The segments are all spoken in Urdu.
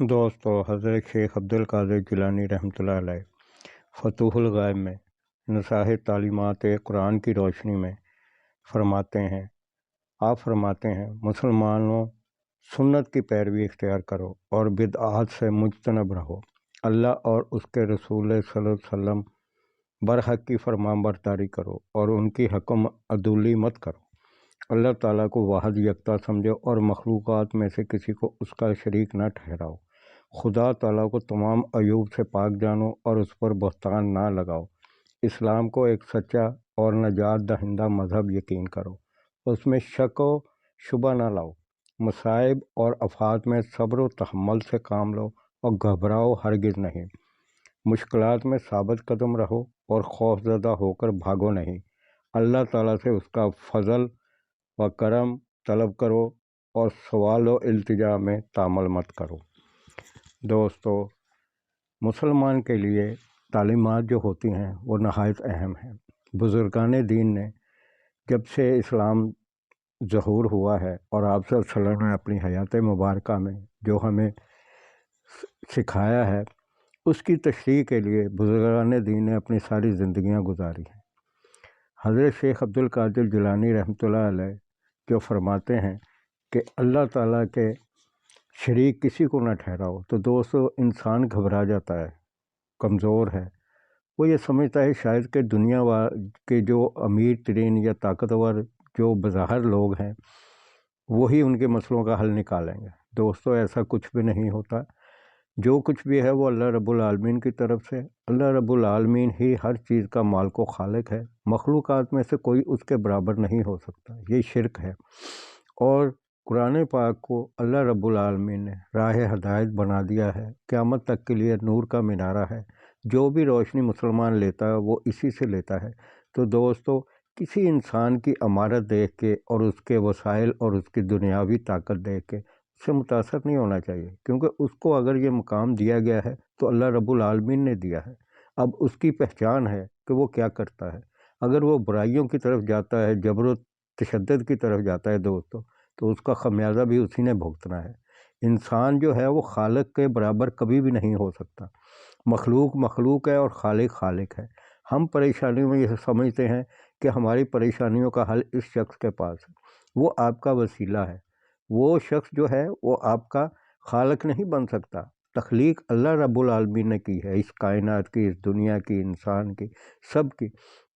دوستو حضرت شیخ عبدالقادر جیلانی رحمۃ اللہ علیہ فتوح الغیب میں نصائح تعلیمات قرآن کی روشنی میں فرماتے ہیں مسلمانوں سنت کی پیروی اختیار کرو اور بدعات سے مجتنب رہو۔ اللہ اور اس کے رسول صلی اللہ علیہ وسلم برحق کی فرمان برداری کرو اور ان کی حکم عدولی مت کرو۔ اللہ تعالیٰ کو واحد یکتا سمجھو اور مخلوقات میں سے کسی کو اس کا شریک نہ ٹھہراؤ۔ خدا تعالیٰ کو تمام عیوب سے پاک جانو اور اس پر بہتان نہ لگاؤ۔ اسلام کو ایک سچا اور نجات دہندہ مذہب یقین کرو، اس میں شک و شبہ نہ لاؤ۔ مصائب اور آفات میں صبر و تحمل سے کام لو اور گھبراؤ ہرگز نہیں۔ مشکلات میں ثابت قدم رہو اور خوف زدہ ہو کر بھاگو نہیں۔ اللہ تعالیٰ سے اس کا فضل و کرم طلب کرو اور سوال و التجا میں تامل مت کرو۔ دوستو، مسلمان کے لیے تعلیمات جو ہوتی ہیں وہ نہایت اہم ہیں۔ بزرگان دین نے جب سے اسلام ظہور ہوا ہے اور آپ صلی اللہ علیہ وسلم نے اپنی حیات مبارکہ میں جو ہمیں سکھایا ہے، اس کی تشریح کے لیے بزرگان دین نے اپنی ساری زندگیاں گزاری ہیں۔ حضرت شیخ عبدالقادر جیلانی رحمۃ اللہ علیہ جو فرماتے ہیں کہ اللہ تعالیٰ کے شریک کسی کو نہ ٹھہراؤ، تو دوستو انسان گھبرا جاتا ہے، کمزور ہے۔ وہ یہ سمجھتا ہے شاید کہ دنیا کے جو امیر ترین یا طاقتور جو بظاہر لوگ ہیں وہی ان کے مسئلوں کا حل نکالیں گے۔ دوستو ایسا کچھ بھی نہیں ہوتا۔ جو کچھ بھی ہے وہ اللہ رب العالمین کی طرف سے۔ اللہ رب العالمین ہی ہر چیز کا مالک و خالق ہے۔ مخلوقات میں سے کوئی اس کے برابر نہیں ہو سکتا، یہ شرک ہے۔ اور قرآن پاک کو اللہ رب العالمین نے راہ ہدایت بنا دیا ہے، قیامت تک کے لیے نور کا مینارہ ہے۔ جو بھی روشنی مسلمان لیتا ہے وہ اسی سے لیتا ہے۔ تو دوستو کسی انسان کی عمارت دیکھ کے اور اس کے وسائل اور اس کی دنیاوی طاقت دیکھ کے اس سے متاثر نہیں ہونا چاہیے، کیونکہ اس کو اگر یہ مقام دیا گیا ہے تو اللہ رب العالمین نے دیا ہے۔ اب اس کی پہچان ہے کہ وہ کیا کرتا ہے۔ اگر وہ برائیوں کی طرف جاتا ہے، جبر و تشدد کی طرف جاتا ہے دوستو، تو اس کا خمیازہ بھی اسی نے بھگتنا ہے۔ انسان جو ہے وہ خالق کے برابر کبھی بھی نہیں ہو سکتا۔ مخلوق مخلوق ہے اور خالق خالق ہے۔ ہم پریشانیوں میں یہ سمجھتے ہیں کہ ہماری پریشانیوں کا حل اس شخص کے پاس ہے، وہ آپ کا وسیلہ ہے۔ وہ شخص جو ہے وہ آپ کا خالق نہیں بن سکتا۔ تخلیق اللہ رب العالمین نے کی ہے، اس کائنات کی، اس دنیا کی، انسان کی، سب کی۔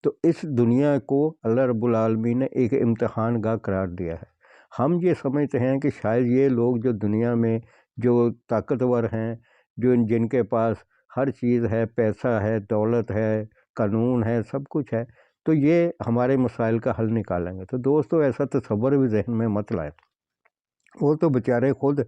تو اس دنیا کو اللہ رب العالمین نے ایک امتحان گاہ قرار دیا ہے۔ ہم یہ سمجھتے ہیں کہ شاید یہ لوگ جو دنیا میں جو طاقتور ہیں، جن کے پاس ہر چیز ہے، پیسہ ہے، دولت ہے، قانون ہے، سب کچھ ہے، تو یہ ہمارے مسائل کا حل نکالیں گے۔ تو دوستو ایسا تصور بھی ذہن میں مت لائیں۔ وہ تو بیچارے خود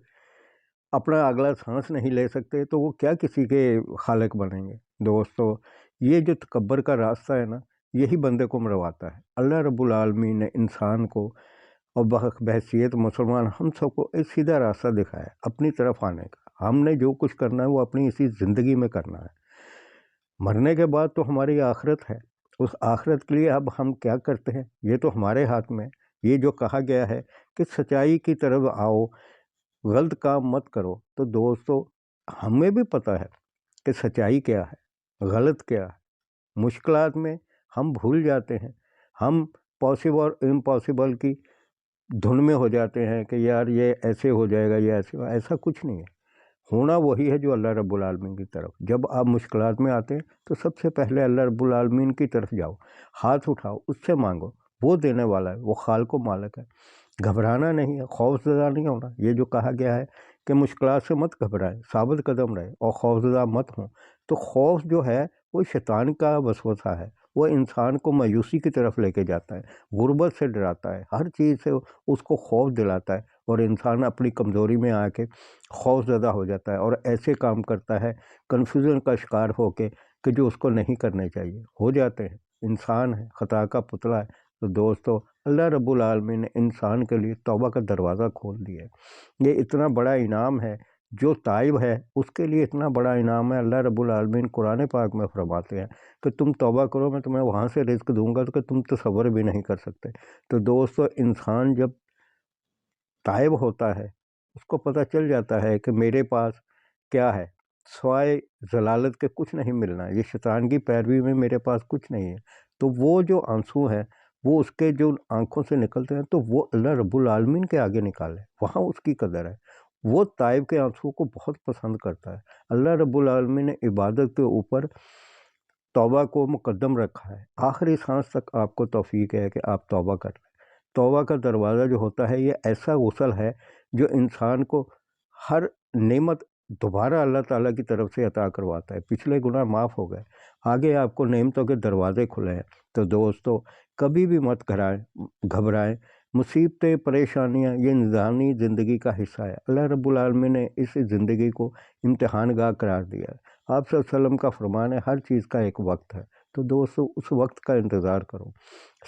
اپنا اگلا سانس نہیں لے سکتے، تو وہ کیا کسی کے خالق بنیں گے۔ دوستو یہ جو تکبر کا راستہ ہے نا، یہی بندے کو مرواتا ہے۔ اللہ رب العالمین نے انسان کو اور بحیثیت مسلمان ہم سب کو ایک سیدھا راستہ دکھایا اپنی طرف آنے کا۔ ہم نے جو کچھ کرنا ہے وہ اپنی اسی زندگی میں کرنا ہے۔ مرنے کے بعد تو ہماری آخرت ہے، اس آخرت کے لیے اب ہم کیا کرتے ہیں یہ تو ہمارے ہاتھ میں۔ یہ جو کہا گیا ہے کہ سچائی کی طرف آؤ، غلط کام مت کرو، تو دوستو ہمیں بھی پتہ ہے کہ سچائی کیا ہے، غلط کیا ہے۔ مشکلات میں ہم بھول جاتے ہیں، ہم پاسبل اور امپاسبل کی دھن میں ہو جاتے ہیں کہ یار یہ ایسے ہو جائے گا، یہ ایسے، ایسا کچھ نہیں ہے۔ ہونا وہی ہے جو اللہ رب العالمین کی طرف۔ جب آپ مشکلات میں آتے ہیں تو سب سے پہلے اللہ رب العالمین کی طرف جاؤ، ہاتھ اٹھاؤ، اس سے مانگو، وہ دینے والا ہے، وہ خالق و مالک ہے۔ گھبرانا نہیں ہے، خوف زدہ نہیں ہونا۔ یہ جو کہا گیا ہے کہ مشکلات سے مت گھبرائیں، ثابت قدم رہے اور خوف زدہ مت ہوں۔ تو خوف جو ہے وہ شیطان کا وسوسہ ہے، وہ انسان کو مایوسی کی طرف لے کے جاتا ہے، غربت سے ڈراتا ہے، ہر چیز سے اس کو خوف دلاتا ہے، اور انسان اپنی کمزوری میں آ کے خوف زدہ ہو جاتا ہے اور ایسے کام کرتا ہے کنفیوژن کا شکار ہو کے کہ جو اس کو نہیں کرنے چاہیے، ہو جاتے ہیں۔ انسان ہے، خطا کا پتلا ہے۔ تو دوستو اللہ رب العالمین نے انسان کے لیے توبہ کا دروازہ کھول دیا ہے۔ یہ اتنا بڑا انعام ہے، جو تائب ہے اس کے لیے اتنا بڑا انعام ہے۔ اللہ رب العالمین قرآن پاک میں فرماتے ہیں کہ تم توبہ کرو، میں تمہیں وہاں سے رزق دوں گا کہ تم تصور بھی نہیں کر سکتے۔ تو دوستو انسان جب تائب ہوتا ہے، اس کو پتہ چل جاتا ہے کہ میرے پاس کیا ہے؟ سوائے ضلالت کے کچھ نہیں ملنا، یہ شیطان کی پیروی میں میرے پاس کچھ نہیں ہے۔ تو وہ جو آنسو ہیں وہ اس کے جو آنکھوں سے نکلتے ہیں تو وہ اللہ رب العالمین کے آگے نکالے، وہاں اس کی قدر ہے۔ وہ تائب کے آنسو کو بہت پسند کرتا ہے۔ اللہ رب العالمین نے عبادت کے اوپر توبہ کو مقدم رکھا ہے، آخری سانس تک آپ کو توفیق ہے کہ آپ توبہ کر لیں۔ توبہ کا دروازہ جو ہوتا ہے یہ ایسا غسل ہے جو انسان کو ہر نعمت دوبارہ اللہ تعالیٰ کی طرف سے عطا کرواتا ہے۔ پچھلے گناہ معاف ہو گئے، آگے آپ کو نعمتوں کے دروازے کھلے ہیں۔ تو دوستو کبھی بھی مت گھبرائیں، مصیبتیں پریشانیاں یہ انسانی زندگی کا حصہ ہے۔ اللہ رب العالمین نے اس زندگی کو امتحان گاہ قرار دیا ہے۔ آپ صلی اللہ علیہ وسلم کا فرمان ہے ہر چیز کا ایک وقت ہے۔ تو دوستو اس وقت کا انتظار کرو،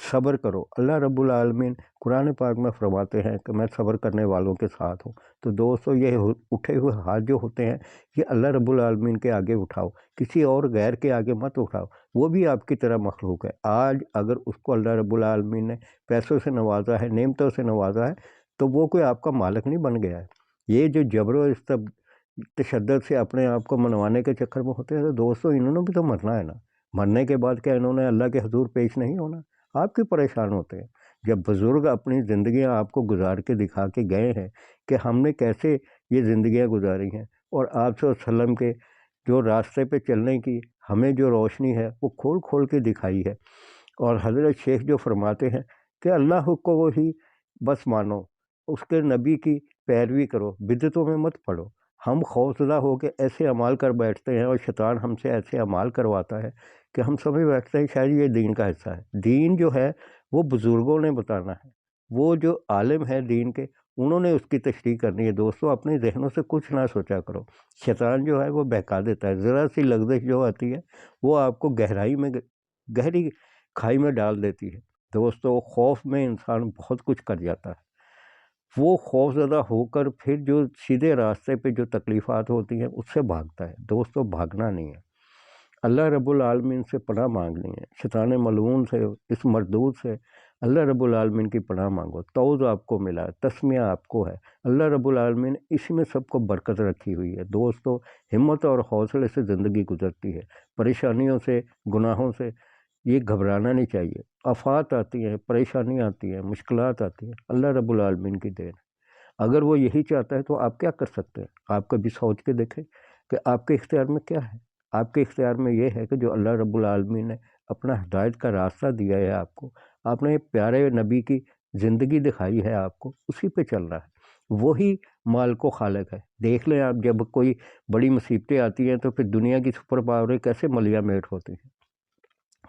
صبر کرو۔ اللہ رب العالمین قرآن پاک میں فرماتے ہیں کہ میں صبر کرنے والوں کے ساتھ ہوں۔ تو دوستو یہ اٹھے ہوئے ہاتھ جو ہوتے ہیں یہ اللہ رب العالمین کے آگے اٹھاؤ، کسی اور غیر کے آگے مت اٹھاؤ، وہ بھی آپ کی طرح مخلوق ہے۔ آج اگر اس کو اللہ رب العالمین نے پیسوں سے نوازا ہے، نعمتوں سے نوازا ہے، تو وہ کوئی آپ کا مالک نہیں بن گیا ہے۔ یہ جو جبر و تشدد سے اپنے آپ کو منوانے کے چکر میں ہوتے ہیں تو دوستو انہوں نے بھی تو مرنا ہے نا۔ مرنے کے بعد کیا انہوں نے اللہ کے حضور پیش نہیں ہونا؟ آپ کی پریشان ہوتے ہیں۔ جب بزرگ اپنی زندگیاں آپ کو گزار کے دکھا کے گئے ہیں کہ ہم نے کیسے یہ زندگیاں گزاری ہیں، اور آپ صلی اللہ علیہ وسلم کے جو راستے پہ چلنے کی ہمیں جو روشنی ہے وہ کھول کھول کے دکھائی ہے، اور حضرت شیخ جو فرماتے ہیں کہ اللہ کو وہی بس مانو، اس کے نبی کی پیروی کرو، بدعتوں میں مت پڑو۔ ہم خوفزدہ ہو کے ایسے اعمال کر بیٹھتے ہیں اور شیطان ہم سے ایسے اعمال کرواتا ہے کہ ہم سمجھ بیٹھتے ہیں شاید یہ دین کا حصہ ہے۔ دین جو ہے وہ بزرگوں نے بتانا ہے، وہ جو عالم ہے دین کے انہوں نے اس کی تشریح کرنی ہے۔ دوستو اپنے ذہنوں سے کچھ نہ سوچا کرو، شیطان جو ہے وہ بہکا دیتا ہے، ذرا سی لغزش جو آتی ہے وہ آپ کو گہری کھائی میں ڈال دیتی ہے۔ دوستو خوف میں انسان بہت کچھ کر جاتا ہے، وہ خوف زدہ ہو کر پھر جو سیدھے راستے پہ جو تکلیفات ہوتی ہیں اس سے بھاگتا ہے۔ دوستو بھاگنا نہیں ہے، اللہ رب العالمین سے پناہ مانگنی ہے، شیطان ملعون سے، اس مردود سے اللہ رب العالمین کی پناہ مانگو۔ توز آپ کو ملا ہے، تسمیہ آپ کو ہے، اللہ رب العالمین اس میں سب کو برکت رکھی ہوئی ہے۔ دوستو ہمت اور حوصلے سے زندگی گزرتی ہے، پریشانیوں سے، گناہوں سے یہ گھبرانا نہیں چاہیے۔ آفات آتی ہیں، پریشانیاں آتی ہیں، مشکلات آتی ہیں، اللہ رب العالمین کی دین ہے۔ اگر وہ یہی چاہتا ہے تو آپ کیا کر سکتے ہیں؟ آپ کبھی سوچ کے دیکھیں کہ آپ کے اختیار میں کیا ہے۔ آپ کے اختیار میں یہ ہے کہ جو اللہ رب العالمین نے اپنا ہدایت کا راستہ دیا ہے آپ نے پیارے نبی کی زندگی دکھائی ہے آپ کو، اسی پہ چل رہا ہے، وہی مالک و خالق ہے۔ دیکھ لیں آپ جب کوئی بڑی مصیبتیں آتی ہیں تو پھر دنیا کی سپر پاوریں کیسے ملیا میٹ ہوتی ہیں،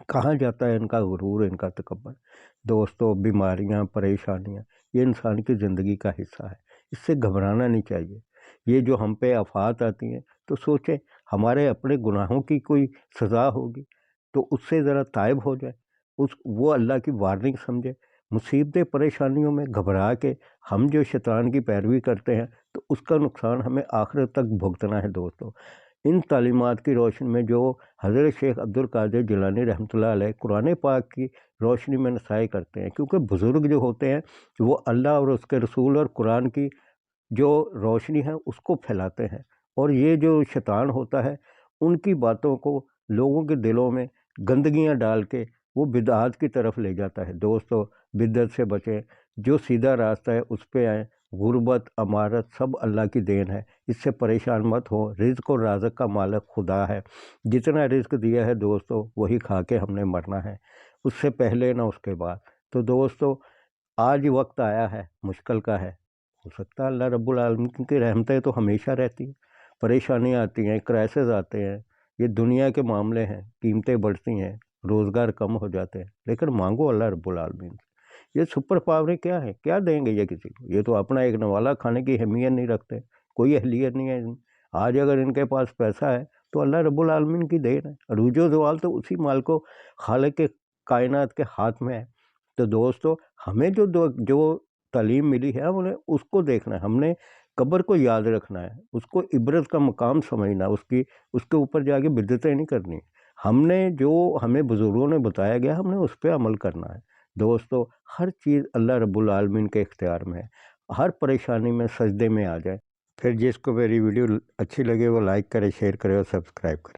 کہاں جاتا ہے ان کا غرور، ان کا تکبر۔ دوستو بیماریاں، پریشانیاں یہ انسان کی زندگی کا حصہ ہے، اس سے گھبرانا نہیں چاہیے۔ یہ جو ہم پہ آفات آتی ہیں تو سوچیں ہمارے اپنے گناہوں کی کوئی سزا ہوگی تو اس سے ذرا تائب ہو جائے، وہ اللہ کی وارننگ سمجھے۔ مصیبتیں پریشانیوں میں گھبرا کے ہم جو شیطان کی پیروی کرتے ہیں تو اس کا نقصان ہمیں آخرت تک بھگتنا ہے۔ دوستو ان تعلیمات کی روشنی میں جو حضرت شیخ عبد القادر جیلانی رحمۃ اللہ علیہ قرآن پاک کی روشنی میں نصائی کرتے ہیں، کیونکہ بزرگ جو ہوتے ہیں وہ اللہ اور اس کے رسول اور قرآن کی جو روشنی ہے اس کو پھیلاتے ہیں، اور یہ جو شیطان ہوتا ہے ان کی باتوں کو لوگوں کے دلوں میں گندگیاں ڈال کے وہ بدعات کی طرف لے جاتا ہے۔ دوستو بدعت سے بچیں، جو سیدھا راستہ ہے اس پہ آئیں۔ غربت، امارت سب اللہ کی دین ہے، اس سے پریشان مت ہو۔ رزق اور رازق کا مالک خدا ہے، جتنا رزق دیا ہے دوستو وہی کھا کے ہم نے مرنا ہے، اس سے پہلے نہ اس کے بعد۔ تو دوستو آج وقت آیا ہے مشکل کا ہے، ہو سکتا ہے اللہ رب العالمین کی رحمتیں تو ہمیشہ رہتی ہیں، پریشانیاں آتی ہیں، کرائسز آتے ہیں، یہ دنیا کے معاملے ہیں، قیمتیں بڑھتی ہیں، روزگار کم ہو جاتے ہیں، لیکن مانگو اللہ رب العالمین سے۔ یہ سپر پاوریں کیا ہے، کیا دیں گے یہ کسی کو؟ یہ تو اپنا ایک نوالا کھانے کی اہمیت نہیں رکھتے، کوئی اہلیت نہیں ہے۔ آج اگر ان کے پاس پیسہ ہے تو اللہ رب العالمین کی دین ہے، عروج و زوال تو اسی مال کو خالق کے کائنات کے ہاتھ میں ہے۔ تو دوستو ہمیں جو تعلیم ملی ہے ہم نے اس کو دیکھنا ہے، ہم نے قبر کو یاد رکھنا ہے، اس کو عبرت کا مقام سمجھنا، اس کے اوپر جا کے بدعتیں نہیں کرنی۔ ہم نے جو ہمیں بزرگوں نے بتایا گیا ہم نے اس پہ عمل کرنا ہے۔ دوستو ہر چیز اللہ رب العالمین کے اختیار میں ہے، ہر پریشانی میں سجدے میں آ جائیں، پھر جس کو میری ویڈیو اچھی لگے وہ لائک کرے، شیئر کرے اور سبسکرائب کرے۔